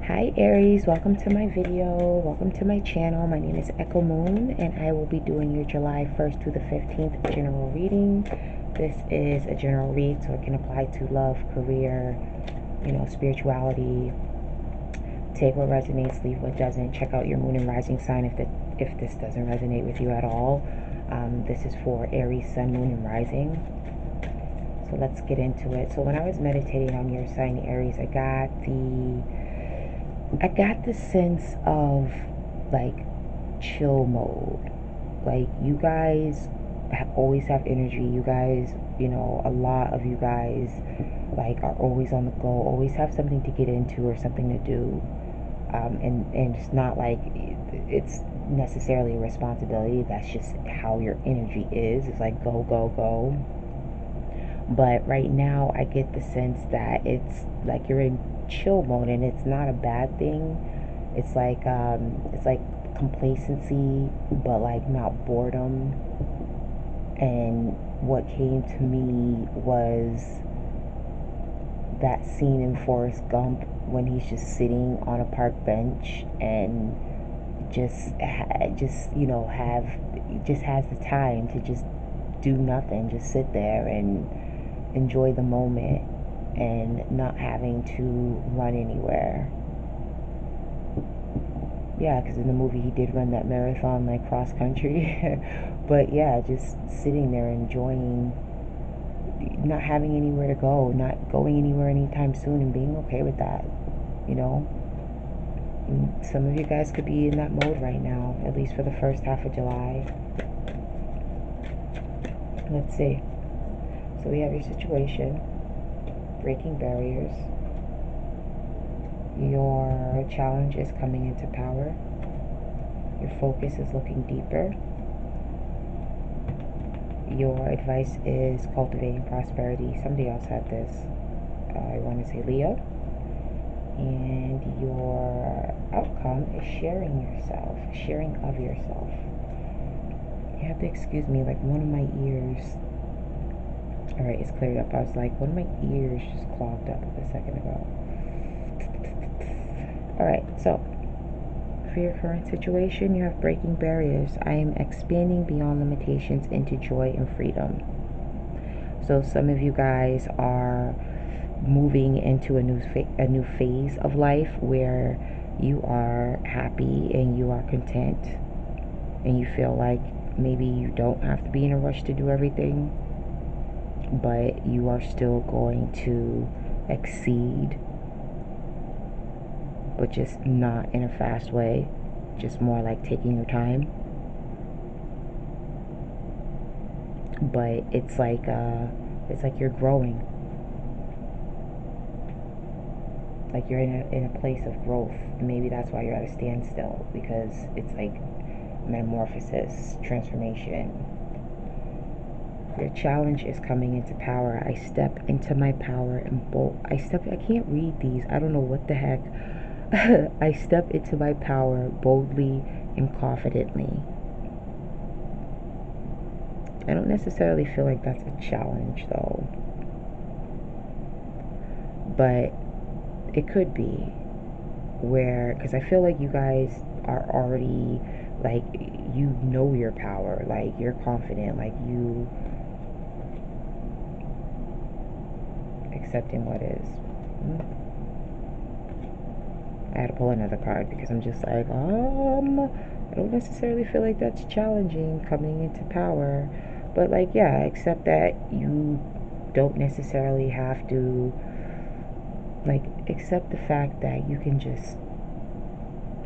Hi Aries, welcome to my video, welcome to my channel. My name is Echo Moon and I will be doing your July 1st through the 15th general reading. This is a general read, so it can apply to love, career, spirituality. Take what resonates, leave what doesn't. Check out your moon and rising sign if this doesn't resonate with you at all. This is for Aries, sun, moon, and rising. So let's get into it. So when I was meditating on your sign Aries, I got the sense of like chill mode. Like you guys always have energy. You guys, a lot of you guys like are always on the go, always have something to get into or something to do. And it's not like it's necessarily a responsibility. That's just how your energy is. It's like go, go, go. But right now, I get the sense that it's like you're in chill mode, and it's not a bad thing. It's like complacency, but like not boredom. And what came to me was that scene in Forrest Gump when he's just sitting on a park bench and just has the time to just do nothing, just sit there and enjoy the moment and not having to run anywhere. Yeah, because in the movie he did run that marathon like cross country. But yeah, just sitting there enjoying not having anywhere to go, not going anywhere anytime soon, and being okay with that, you know? And some of you guys could be in that mode right now, at least for the first half of July. Let's see. So we have your situation, breaking barriers. Your challenge is coming into power. Your focus is looking deeper. Your advice is cultivating prosperity. Somebody else had this. I want to say Leo. And your outcome is sharing yourself, sharing of yourself. You have to excuse me, like one of my ears. Alright, it's cleared up. I was like, one of my ears just clogged up a second ago. Alright, so for your current situation, you have breaking barriers. I am expanding beyond limitations into joy and freedom. So some of you guys are moving into a new phase of life where you are happy and you are content and you feel like maybe you don't have to be in a rush to do everything, but you are still going to exceed, but just not in a fast way, just more like taking your time. But it's like you're growing, like you're in a place of growth. Maybe that's why you're at a standstill, because it's like metamorphosis, transformation. Your challenge is coming into power. I step into my power and I can't read these. I don't know what the heck. I step into my power boldly and confidently. I don't necessarily feel like that's a challenge though. But it could be, because I feel like you guys are already, like, you know your power, like you're confident, like you accepting what is. I had to pull another card because I'm just like, I don't necessarily feel like that's challenging, coming into power. But like, yeah, accept that you don't necessarily have to, like, accept the fact that you can just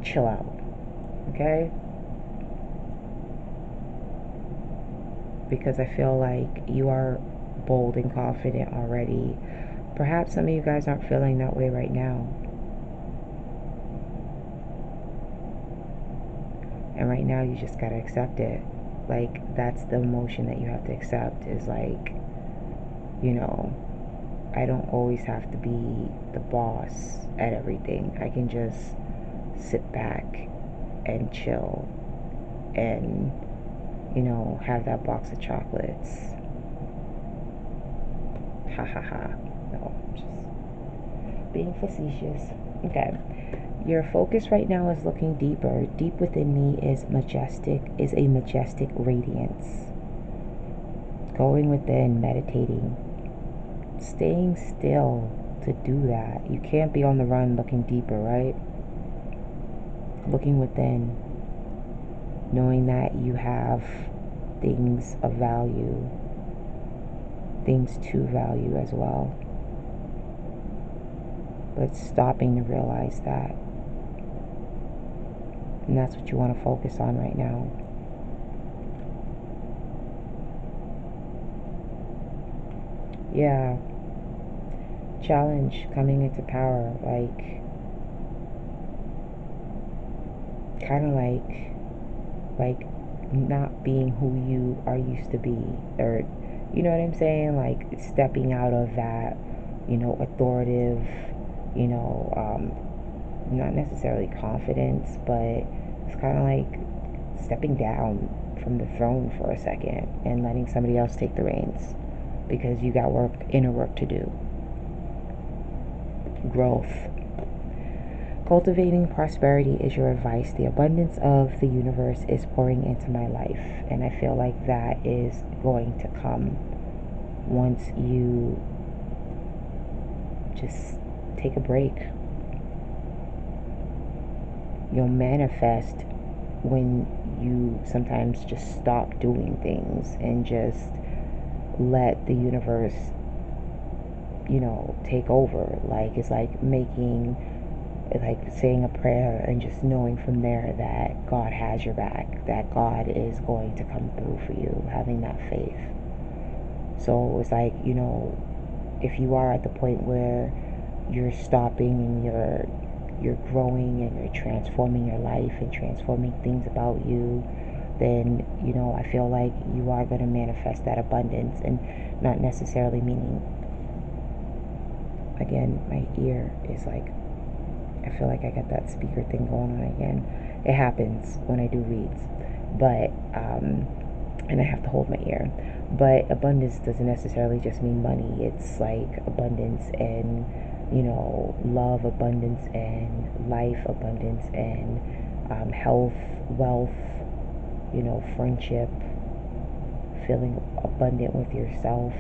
chill out, okay? Because I feel like you are bold and confident already. Perhaps some of you guys aren't feeling that way right now. And right now you just gotta accept it. Like, that's the emotion that you have to accept, is like, I don't always have to be the boss at everything. I can just sit back and chill and, have that box of chocolates. Ha ha ha. No, just being facetious. Okay. Your focus right now is looking deeper. Deep within me is a majestic radiance. Going within, meditating, staying still to do that. You can't be on the run looking deeper, right? Looking within, knowing that you have things of value, things to value as well. But stopping to realize that. And that's what you want to focus on right now. Yeah. Challenge coming into power. Like, kind of like not being who you are used to be, or you know what I'm saying, like stepping out of that, authoritative, not necessarily confidence, but it's kind of like stepping down from the throne for a second and letting somebody else take the reins, because you got inner work to do. Growth. Cultivating prosperity is your advice. The abundance of the universe is pouring into my life. And I feel like that is going to come once you just take a break. You'll manifest when you sometimes just stop doing things and just let the universe, take over. Like, it's like saying a prayer and just knowing from there that God has your back, that God is going to come through for you, having that faith. So it's like, if you are at the point where you're stopping and you're growing and you're transforming your life and transforming things about you, then I feel like you are going to manifest that abundance. And not necessarily meaning, again, my ear is like, I feel like I got that speaker thing going on again. It happens when I do reads, but and I have to hold my ear. But abundance doesn't necessarily just mean money. It's like abundance and love, abundance and life, abundance and health, wealth, friendship, feeling abundant with yourself,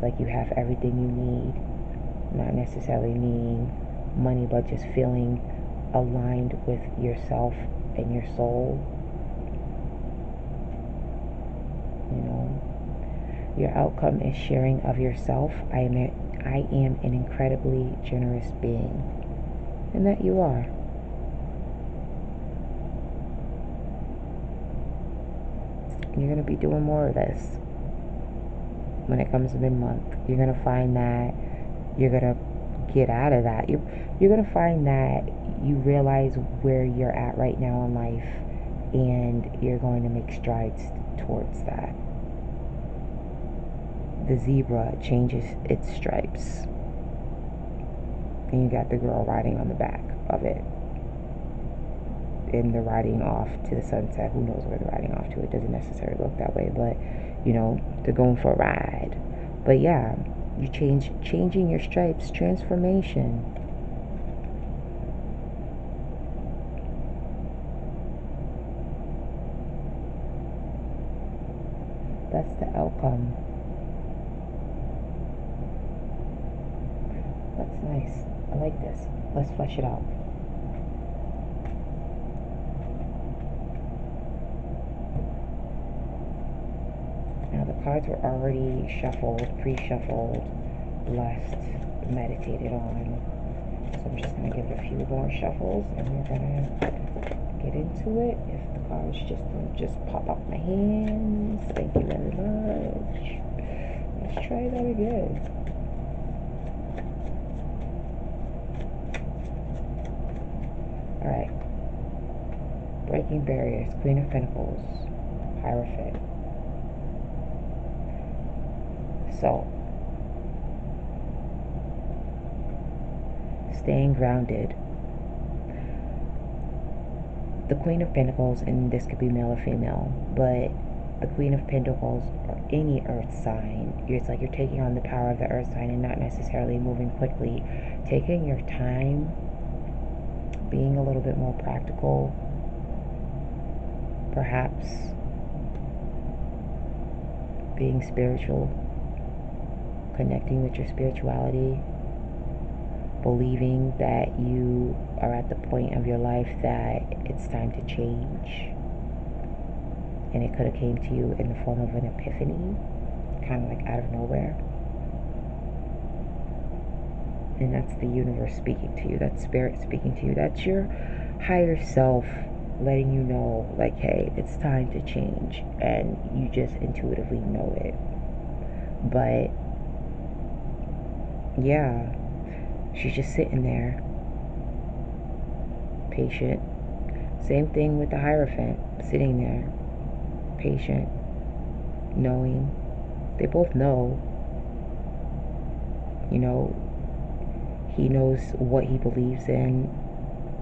like you have everything you need. Not necessarily needing money, but just feeling aligned with yourself and your soul. Your outcome is sharing of yourself. I am an incredibly generous being, and that you are. You're going to be doing more of this when it comes to mid-month. You're going to find that you're going to get out of that. You're going to find that you realize where you're at right now in life, and you're going to make strides towards that. The zebra changes its stripes, and you got the girl riding on the back of it, and they're riding off to the sunset. Who knows where they're riding off to? It doesn't necessarily look that way, but they're going for a ride. But yeah, you changing your stripes, transformation. That's the outcome. That's nice. I like this. Let's flesh it out. Now the cards were already shuffled, pre-shuffled, blessed, meditated on. So I'm just going to give it a few more shuffles, and we're going to get into it. If the cards don't just pop out my hands. Thank you very much. Let's try that again. Alright. Breaking barriers. Queen of Pentacles. Hierophant. So, staying grounded. The Queen of Pentacles, and this could be male or female, but the Queen of Pentacles, or any earth sign, it's like you're taking on the power of the earth sign and not necessarily moving quickly, taking your time, being a little bit more practical, perhaps being spiritual, connecting with your spirituality, believing that you are at the point of your life that it's time to change. And it could have came to you in the form of an epiphany, kind of like out of nowhere. And that's the universe speaking to you. That's spirit speaking to you. That's your higher self letting you know, like, hey, it's time to change. And you just intuitively know it. But yeah, she's just sitting there, patient. Same thing with the Hierophant, sitting there, patient, knowing. They both know, you know, he knows what he believes in,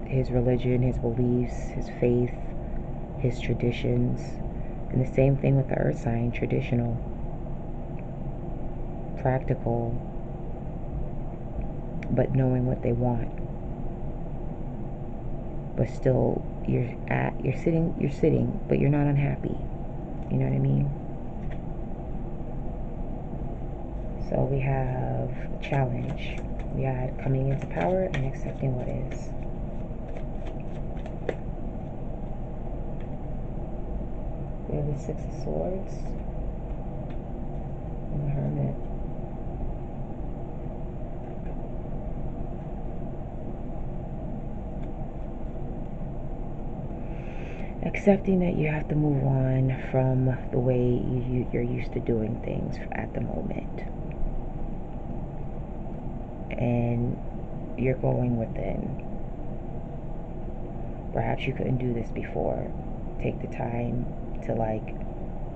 his religion, his beliefs, his faith, his traditions. And the same thing with the earth sign, traditional, practical, but knowing what they want. But still you're sitting, but you're not unhappy. You know what I mean? So we have challenge. We had coming into power and accepting what is. We have the Six of Swords and the Hermit. Accepting that you have to move on from the way you're used to doing things at the moment. And you're going within. Perhaps you couldn't do this before. Take the time to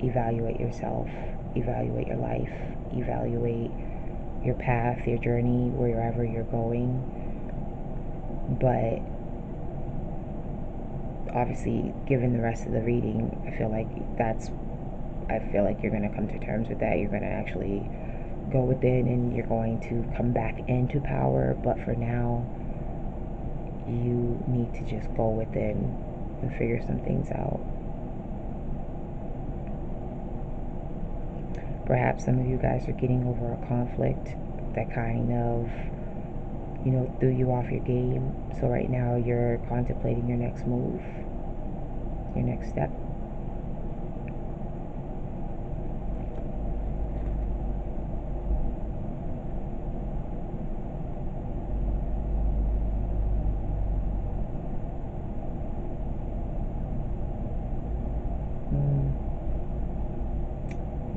evaluate yourself, evaluate your life, evaluate your path, your journey, wherever you're going. But obviously, given the rest of the reading, I feel like you're going to come to terms with that. You're going to actually go within and you're going to come back into power. But for now, you need to just go within and figure some things out. Perhaps some of you guys are getting over a conflict that kind of, threw you off your game. So right now you're contemplating your next move, your next step.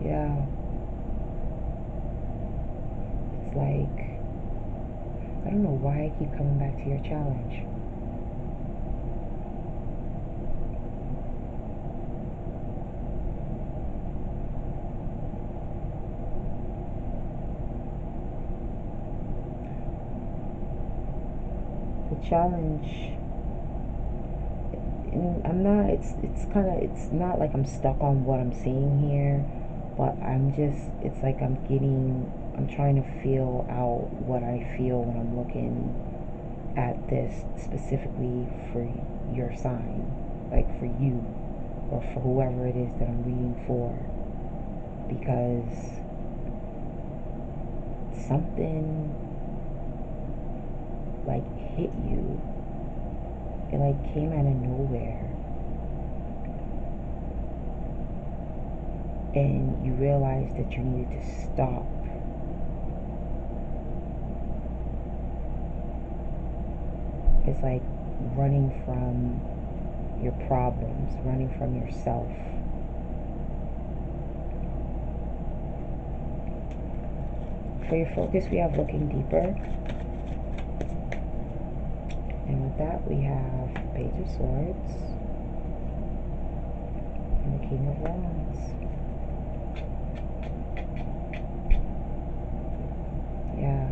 Yeah. It's like, I don't know why I keep coming back to your challenge. The challenge, I'm not, it's not like I'm stuck on what I'm seeing here, but it's like I'm trying to feel out what I feel when I'm looking at this specifically for your sign, like for you, or for whoever it is that I'm reading for, because something hit you. It came out of nowhere. And you realized that you needed to stop. It's like running from your problems, running from yourself. For your focus, we have looking deeper. And with that, we have Page of Swords and the King of Wands. Yeah.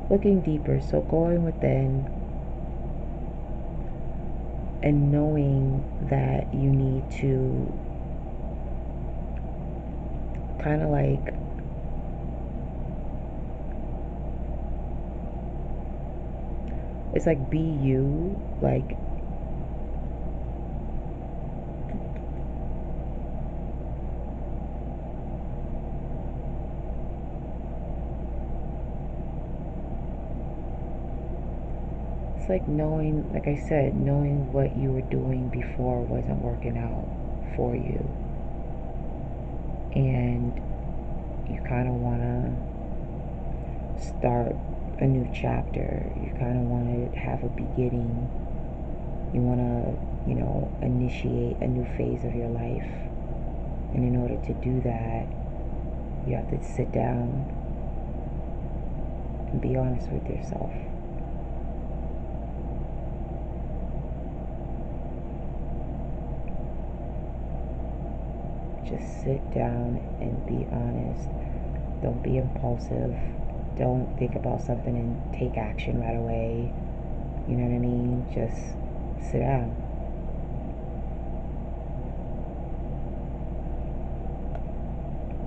Looking deeper, so going within and knowing that you need to kind of It's like, be you. Like, it's like knowing, like I said, knowing what you were doing before wasn't working out for you. And you kind of want to start a new chapter. You kind of want to have a beginning. You want to, initiate a new phase of your life. And in order to do that, you have to sit down and be honest with yourself. Just sit down and be honest. Don't be impulsive. Don't think about something and take action right away. You know what I mean? Just sit down.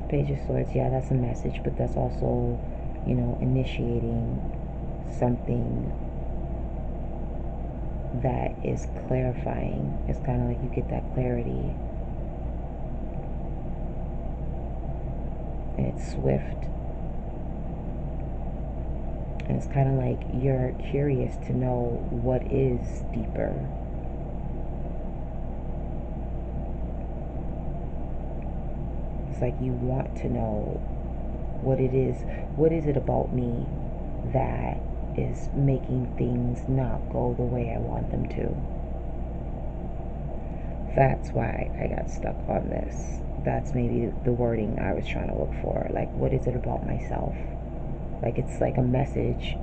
Page of Swords, yeah, that's a message, but that's also, initiating something that is clarifying. It's kind of like you get that clarity. And it's swift. And it's kind of like you're curious to know what is deeper. It's like you want to know what it is. What is it about me that is making things not go the way I want them to? That's why I got stuck on this. That's maybe the wording I was trying to look for. Like, what is it about myself? Like, it's like a message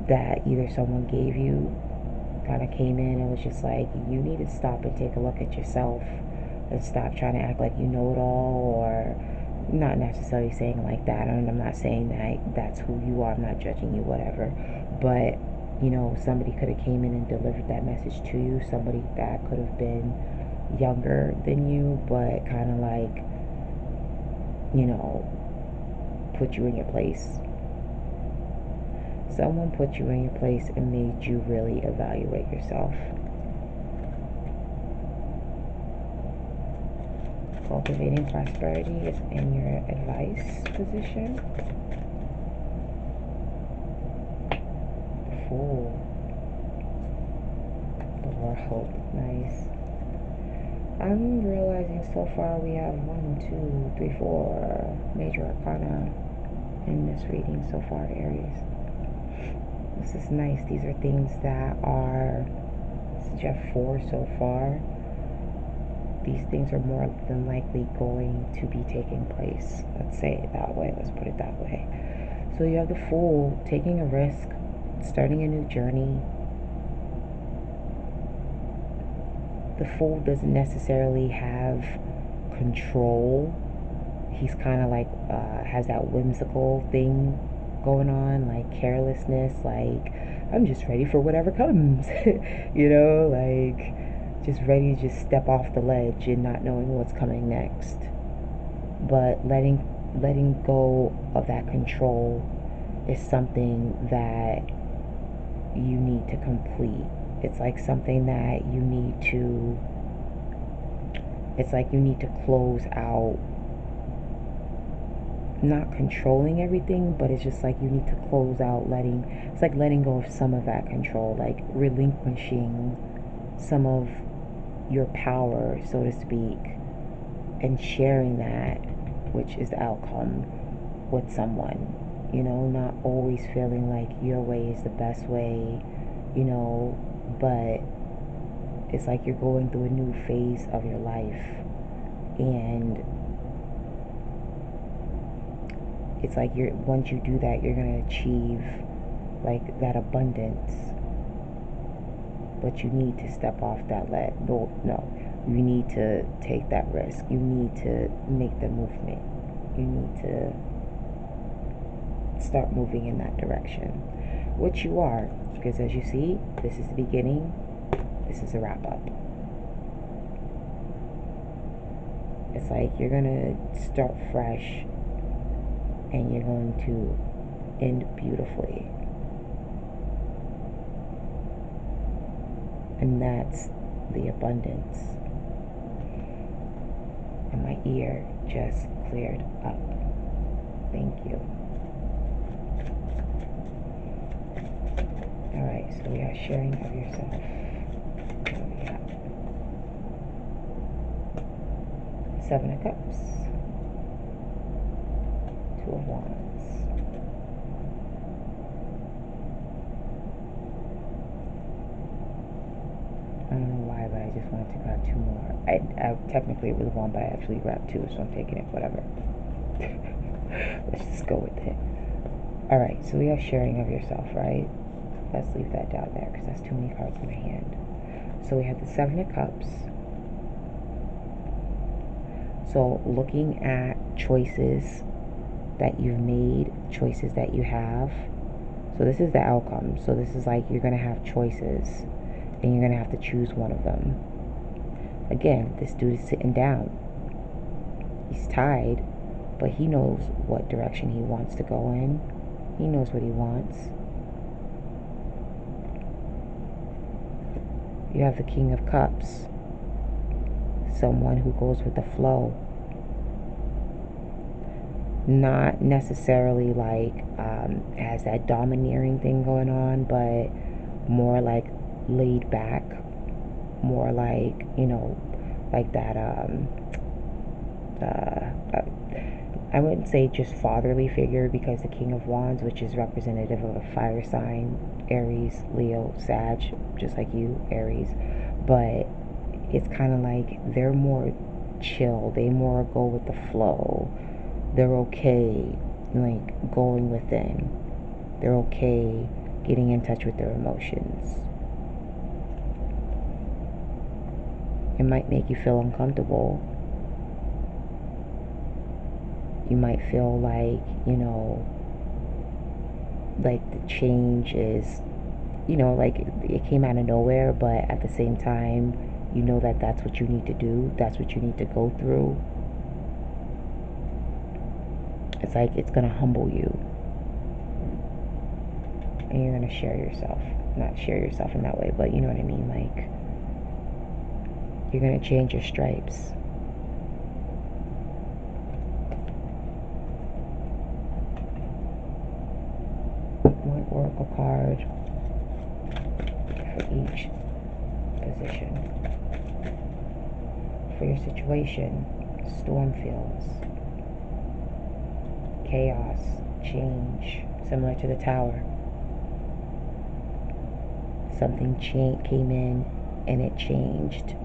that either someone gave you, kind of came in and was just like, you need to stop and take a look at yourself and stop trying to act like you know it all, or not necessarily saying like that. And I'm not saying that that's who you are. I'm not judging you, whatever. But, somebody could have came in and delivered that message to you. Somebody that could have been younger than you, but kind of like, you know, put you in your place. Someone put you in your place and made you really evaluate yourself. Cultivating prosperity is in your advice position. The Fool. The World. Nice. I'm realizing so far we have 4 major arcana in this reading so far, Aries. This is nice. These are things that are, since you have 4 so far, these things are more than likely going to be taking place. Let's say it that way. Let's put it that way. So you have the Fool, taking a risk, starting a new journey. The Fool doesn't necessarily have control. He's kind of like has that whimsical thing going on, like carelessness, like I'm just ready for whatever comes. Like just ready to just step off the ledge and not knowing what's coming next. But letting go of that control is something that you need to complete. It's like something that you need to, it's like you need to close out, not controlling everything, but it's just like you need to close out it's like letting go of some of that control, like relinquishing some of your power, so to speak, and sharing that, which is the outcome, with someone. Not always feeling like your way is the best way, but it's like you're going through a new phase of your life, and it's like once you do that, you're going to achieve like that abundance, but you need to step off that ledge. Well, no, you need to take that risk. You need to make the movement. You need to start moving in that direction, which you are, because as you see, this is the beginning, this is a wrap up. It's like you're gonna start fresh and you're going to end beautifully. And that's the abundance. And my ear just cleared up. Thank you. Alright, so we are sharing of yourself. What do we have? Seven of Cups. Two of Wands. I don't know why, but I just wanted to grab two more. I technically it was one, but I actually grabbed two, so I'm taking it. Whatever. Let's just go with it. All right, so we have sharing of yourself, right? Let's leave that down there because that's too many cards in my hand. So we have the Seven of Cups. So looking at choices that you've made, choices that you have. So this is the outcome. So this is like you're going to have choices and you're going to have to choose one of them. Again, this dude is sitting down. He's tied, but he knows what direction he wants to go in. He knows what he wants. You have the King of Cups. Someone who goes with the flow. Not necessarily like has that domineering thing going on, but more like laid back, more like, like that I wouldn't say just fatherly figure, because the King of Wands, which is representative of a fire sign, Aries, Leo, Sag, just like you, Aries, but it's kind of like they're more chill, they more go with the flow, they're okay like going within, they're okay getting in touch with their emotions. It might make you feel uncomfortable. You might feel like, like the change is, like it came out of nowhere, but at the same time, you know that that's what you need to do, that's what you need to go through. It's like it's gonna humble you, and you're gonna share yourself. Not share yourself in that way, but you know what I mean. Like you're gonna change your stripes. One oracle card for each position. For your situation, storm fields, chaos, change, similar to the Tower. Something came in and it changed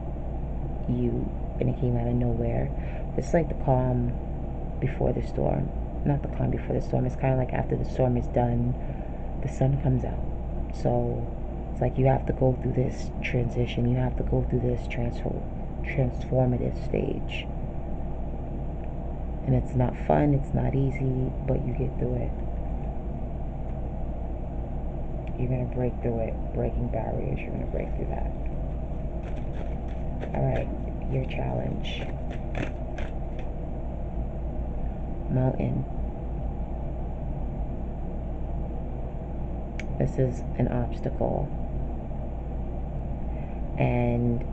you, and it came out of nowhere. It's like the calm before the storm. Not the calm before the storm. It's kind of like after the storm is done, the sun comes out. So it's like you have to go through this transition. You have to go through this transformative stage. And it's not fun. It's not easy, but you get through it. You're going to break through it. Breaking barriers. You're going to break through that. All right. Your challenge. Mountain. This is an obstacle. And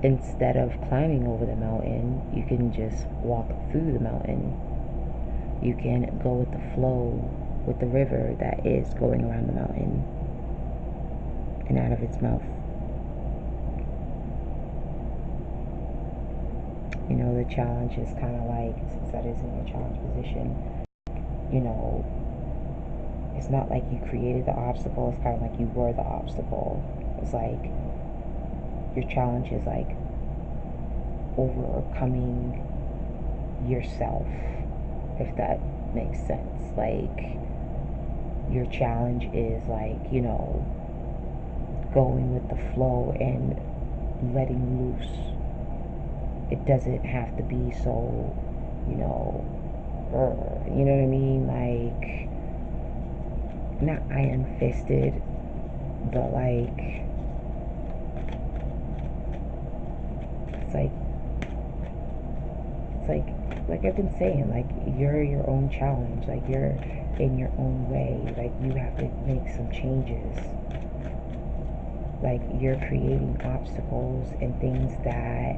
instead of climbing over the mountain, you can just walk through the mountain. You can go with the flow, with the river that is going around the mountain and out of its mouth. The challenge is kind of like, since that is in your challenge position, it's not like you created the obstacle, it's kind of like you were the obstacle. It's like your challenge is like overcoming yourself, if that makes sense. Like your challenge is like, going with the flow and letting loose. It doesn't have to be so, you know you know what I mean, like not iron fisted, but like it's like I've been saying, like you're your own challenge, like you're in your own way, like you have to make some changes, like you're creating obstacles and things that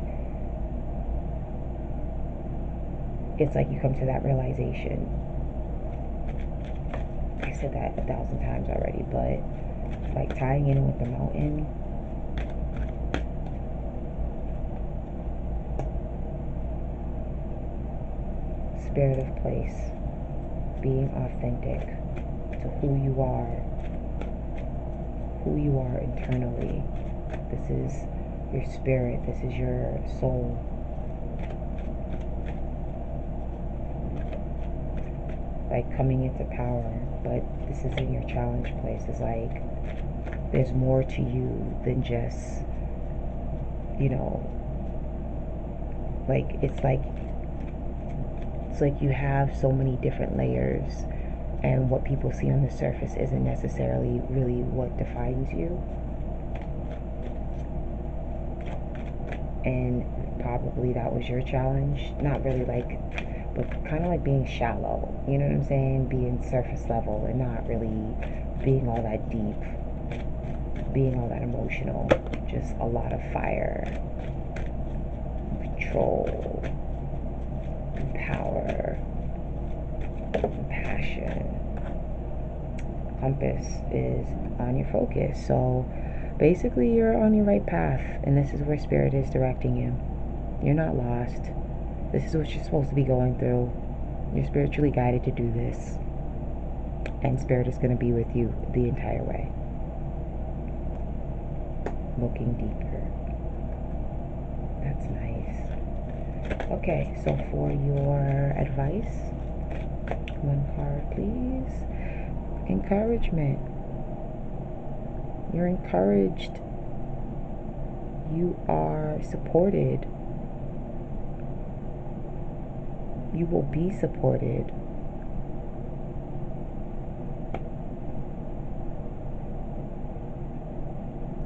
it's like you come to that realization. I said that 1,000 times already, but it's like tying in with the mountain. Spirit of place, being authentic to who you are internally. This is your spirit, this is your soul. Like coming into power, but this is in your challenge place. It's like there's more to you than just, you know, like it's like you have so many different layers, and what people see on the surface isn't necessarily really what defines you. And probably that was your challenge. Not really like, but kind of like being shallow. You know what I'm saying? Being surface level and not really being all that deep, being all that emotional. Just a lot of fire, control, power, passion. Compass is on your focus. So basically, you're on your right path, and this is where Spirit is directing you. You're not lost. This is what you're supposed to be going through. You're spiritually guided to do this, and Spirit is going to be with you the entire way. Looking deeper. That's nice. Okay, so for your advice, one card, please. Encouragement. You're encouraged. You are supported. You will be supported.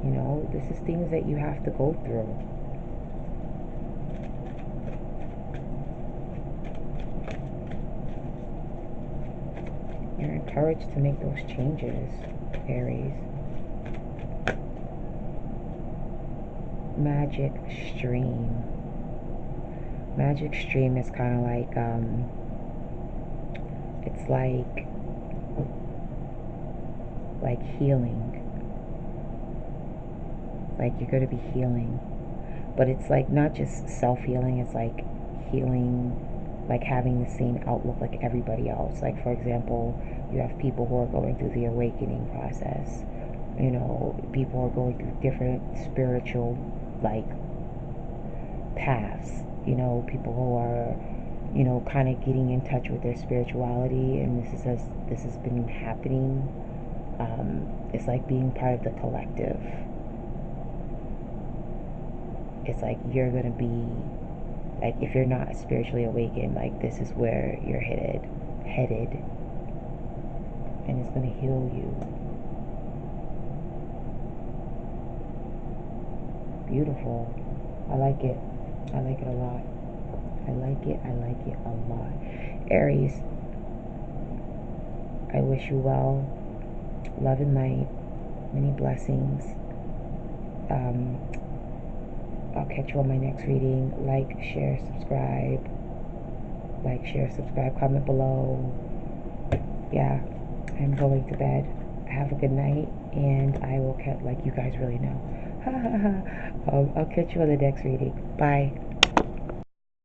You know, this is things that you have to go through. You're encouraged to make those changes, Aries. Magic stream. Magic stream is kind of like, it's like healing. Like you're going to be healing. But it's like not just self-healing, it's like healing, like having the same outlook like everybody else. Like for example, you have people who are going through the awakening process. You know, people are going through different spiritual like paths. You know, people who are, you know, kind of getting in touch with their spirituality, and this has been happening. It's like being part of the collective. It's like you're gonna be like, if you're not spiritually awakened, like this is where you're headed, and it's gonna heal you. Beautiful. I like it. I like it a lot. I like it. I like it a lot. Aries, I wish you well. Love and light. Many blessings. I'll catch you on my next reading. Like, share, subscribe. Like, share, subscribe, comment below. Yeah, I'm going to bed. Have a good night, and I will catch, like you guys really know. I'll catch you on the next reading. Bye.